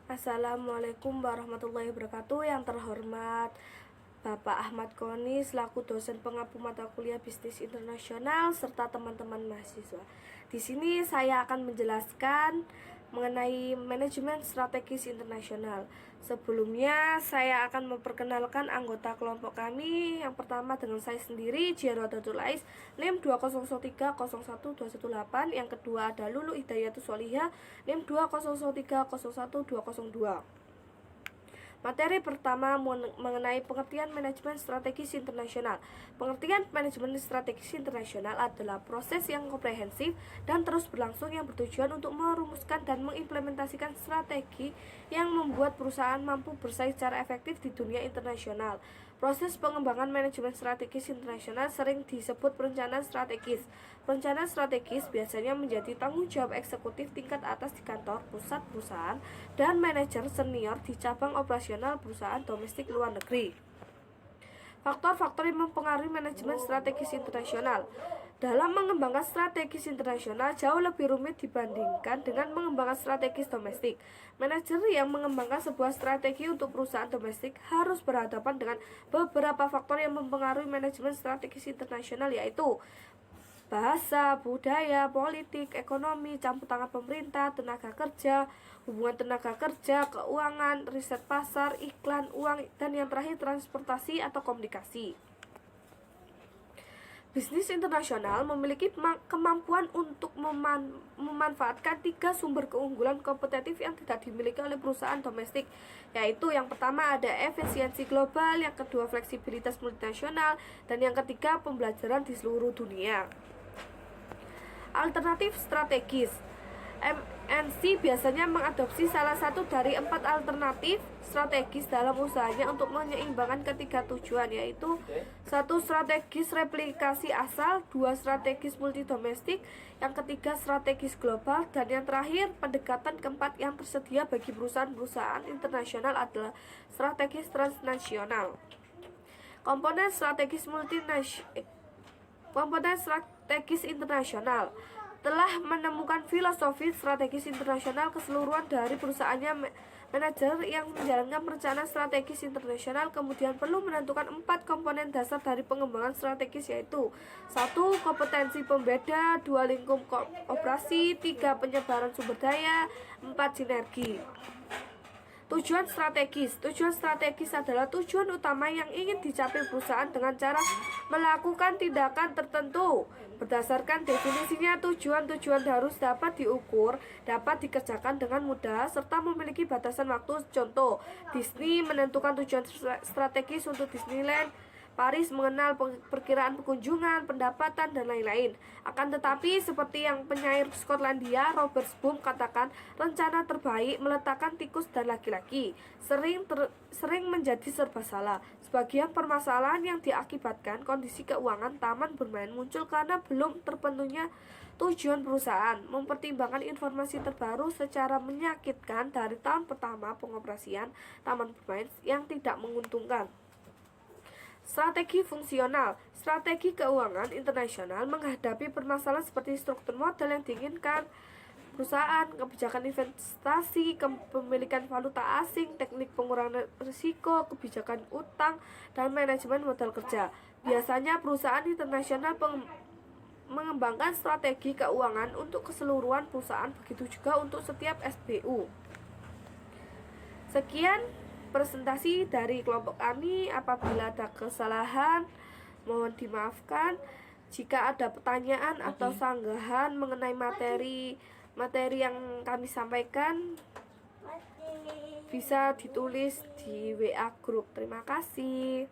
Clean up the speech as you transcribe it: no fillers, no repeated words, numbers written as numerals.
Assalamualaikum warahmatullahi wabarakatuh. Yang terhormat Bapak Ahmad Koni selaku dosen pengampu mata kuliah bisnis internasional serta teman-teman mahasiswa. Di sini saya akan menjelaskan mengenai manajemen strategis internasional. Sebelumnya saya akan memperkenalkan anggota kelompok kami. Yang pertama dengan saya sendiri, Jiarwadatul Ais, NIM 200301218. Yang kedua ada Lulu Hidayatus Solihah, NIM 200301202. Materi pertama mengenai pengertian manajemen strategis internasional. Pengertian manajemen strategis internasional adalah proses yang komprehensif dan terus berlangsung yang bertujuan untuk merumuskan dan mengimplementasikan strategi yang membuat perusahaan mampu bersaing secara efektif di dunia internasional. Proses pengembangan manajemen strategis internasional sering disebut perencanaan strategis. Perencanaan strategis biasanya menjadi tanggung jawab eksekutif tingkat atas di kantor pusat perusahaan dan manajer senior di cabang operasional perusahaan domestik luar negeri. Faktor-faktor yang mempengaruhi manajemen strategis internasional. Dalam mengembangkan strategis internasional jauh lebih rumit dibandingkan dengan mengembangkan strategis domestik. Manajer yang mengembangkan sebuah strategi untuk perusahaan domestik harus berhadapan dengan beberapa faktor yang mempengaruhi manajemen strategis internasional, yaitu bahasa, budaya, politik, ekonomi, campur tangan pemerintah, tenaga kerja, hubungan tenaga kerja, keuangan, riset pasar, iklan, uang, dan yang terakhir transportasi atau komunikasi. Bisnis internasional memiliki kemampuan untuk memanfaatkan 3 sumber keunggulan kompetitif yang tidak dimiliki oleh perusahaan domestik, yaitu yang pertama ada efisiensi global, yang kedua fleksibilitas multinasional, dan yang ketiga pembelajaran di seluruh dunia. Alternatif strategis. MNC biasanya mengadopsi salah satu dari 4 alternatif strategis dalam usahanya untuk menyeimbangkan ketiga tujuan, yaitu 1. Strategis replikasi asal, 2. Strategis multidomestik, yang ketiga strategis global, dan yang terakhir pendekatan keempat yang tersedia bagi perusahaan-perusahaan internasional adalah strategis transnasional. Komponen strategis internasional telah menemukan filosofi strategis internasional keseluruhan dari perusahaannya. Manajer yang menjalankan perencanaan strategis internasional kemudian perlu menentukan 4 komponen dasar dari pengembangan strategis, yaitu 1. Kompetensi pembeda, 2. Lingkup operasi, 3. Penyebaran sumber daya, 4. Sinergi. Tujuan strategis. Tujuan strategis adalah tujuan utama yang ingin dicapai perusahaan dengan cara melakukan tindakan tertentu. Berdasarkan definisinya, tujuan-tujuan harus dapat diukur, dapat dikerjakan dengan mudah, serta memiliki batasan waktu. Contoh, Disney menentukan tujuan strategis untuk Disneyland Paris, mengenal perkiraan pengunjungan, pendapatan, dan lain-lain. Akan tetapi, seperti yang penyair Skotlandia Robert Boom katakan, rencana terbaik meletakkan tikus dan laki-laki sering menjadi serba salah. Sebagian permasalahan yang diakibatkan kondisi keuangan taman bermain muncul karena belum terpenuhnya tujuan perusahaan. Mempertimbangkan informasi terbaru secara menyakitkan dari tahun pertama pengoperasian taman bermain yang tidak menguntungkan. Strategi fungsional. Strategi keuangan internasional menghadapi permasalahan seperti struktur modal yang diinginkan perusahaan, kebijakan investasi, kepemilikan valuta asing, teknik pengurangan risiko, kebijakan utang, dan manajemen modal kerja. Biasanya perusahaan internasional mengembangkan strategi keuangan untuk keseluruhan perusahaan, begitu juga untuk setiap SBU. Sekian presentasi dari kelompok kami. Apabila ada kesalahan mohon dimaafkan. Jika ada pertanyaan atau sanggahan mengenai materi yang kami sampaikan, bisa ditulis di WA grup. Terima kasih.